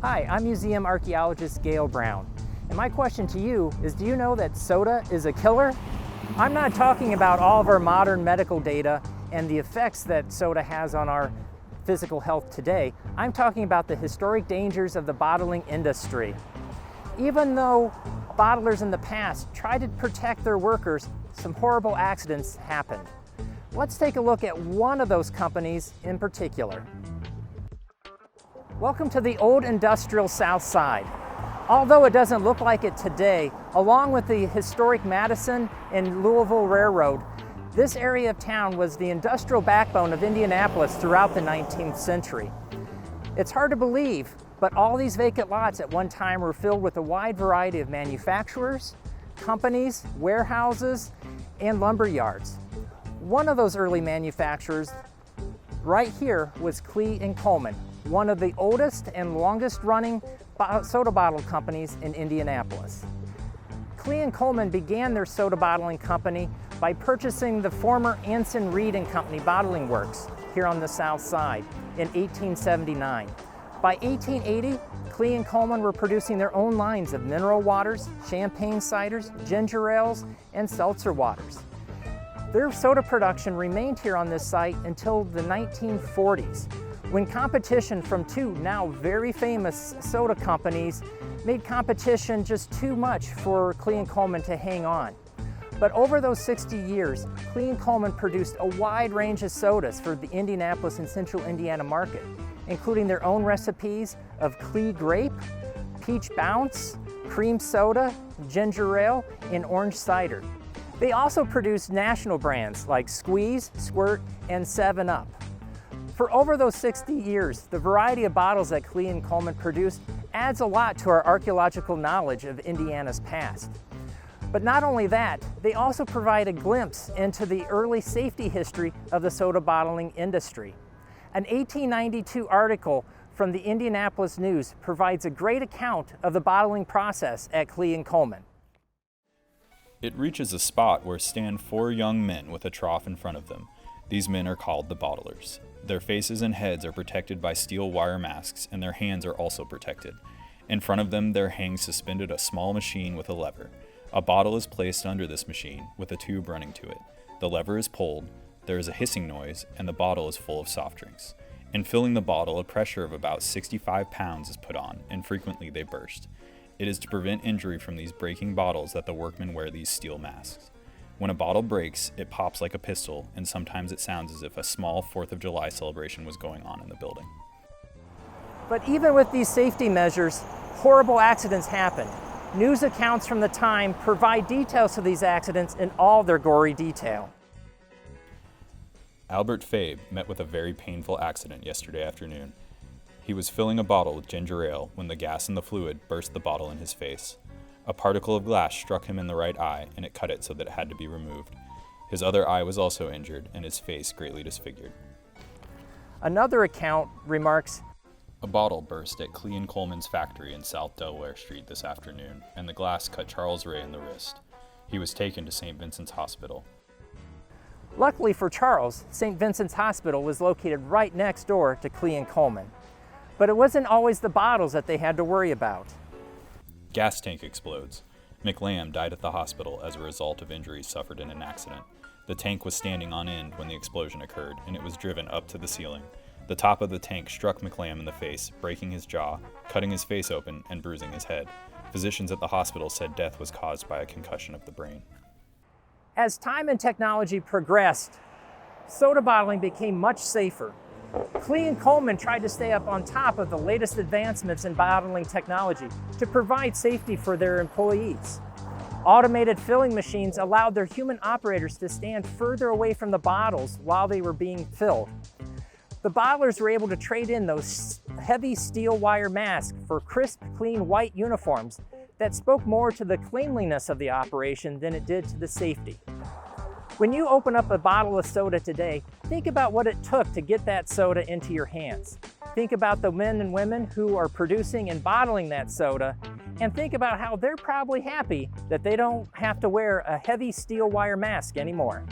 Hi, I'm museum archaeologist Gail Brown. And my question to you is, do you know that soda is a killer? I'm not talking about all of our modern medical data and the effects that soda has on our physical health today. I'm talking about the historic dangers of the bottling industry. Even though bottlers in the past tried to protect their workers, some horrible accidents happened. Let's take a look at one of those companies in particular. Welcome to the old industrial South Side. Although it doesn't look like it today, along with the historic Madison and Louisville Railroad, this area of town was the industrial backbone of Indianapolis throughout the 19th century. It's hard to believe, but all these vacant lots at one time were filled with a wide variety of manufacturers, companies, warehouses, and lumber yards. One of those early manufacturers right here was Klee Coleman, one of the oldest and longest running soda bottle companies in Indianapolis. Klee Coleman began their soda bottling company by purchasing the former Anson Reed & Company bottling works here on the South Side in 1879. By 1880, Klee Coleman were producing their own lines of mineral waters, champagne ciders, ginger ales, and seltzer waters. Their soda production remained here on this site until the 1940s, when competition from two now very famous soda companies made competition just too much for Klee Coleman to hang on. But over those 60 years, Klee Coleman produced a wide range of sodas for the Indianapolis and Central Indiana market, including their own recipes of Klee Grape, Peach Bounce, Cream Soda, Ginger Ale, and Orange Cider. They also produced national brands like Squeeze, Squirt, and 7-Up. For over those 60 years, the variety of bottles that Klee Coleman produced adds a lot to our archaeological knowledge of Indiana's past. But not only that, they also provide a glimpse into the early safety history of the soda bottling industry. An 1892 article from the Indianapolis News provides a great account of the bottling process at Klee Coleman. It reaches a spot where stand 4 young men with a trough in front of them. These men are called the bottlers. Their faces and heads are protected by steel wire masks, and their hands are also protected. In front of them there hangs suspended a small machine with a lever. A bottle is placed under this machine with a tube running to it. The lever is pulled, there is a hissing noise, and the bottle is full of soft drinks. In filling the bottle, a pressure of about 65 pounds is put on, and frequently they burst. It is to prevent injury from these breaking bottles that the workmen wear these steel masks. When a bottle breaks, it pops like a pistol, and sometimes it sounds as if a small 4th of July celebration was going on in the building. But even with these safety measures, horrible accidents happen. News accounts from the time provide details of these accidents in all their gory detail. Albert Fabe met with a very painful accident yesterday afternoon. He was filling a bottle with ginger ale when the gas in the fluid burst the bottle in his face. A particle of glass struck him in the right eye, and it cut it so that it had to be removed. His other eye was also injured, and his face greatly disfigured. Another account remarks, "A bottle burst at Klee Coleman's factory in South Delaware Street this afternoon, and the glass cut Charles Ray in the wrist. He was taken to St. Vincent's Hospital." Luckily for Charles, St. Vincent's Hospital was located right next door to Klee Coleman. But it wasn't always the bottles that they had to worry about. Gas tank explodes. McLam died at the hospital as a result of injuries suffered in an accident. The tank was standing on end when the explosion occurred, and it was driven up to the ceiling. The top of the tank struck McLam in the face, breaking his jaw, cutting his face open, and bruising his head. Physicians at the hospital said death was caused by a concussion of the brain. As time and technology progressed, soda bottling became much safer. Klee Coleman tried to stay up on top of the latest advancements in bottling technology to provide safety for their employees. Automated filling machines allowed their human operators to stand further away from the bottles while they were being filled. The bottlers were able to trade in those heavy steel wire masks for crisp, clean white uniforms that spoke more to the cleanliness of the operation than it did to the safety. When you open up a bottle of soda today, think about what it took to get that soda into your hands. Think about the men and women who are producing and bottling that soda, and think about how they're probably happy that they don't have to wear a heavy steel wire mask anymore.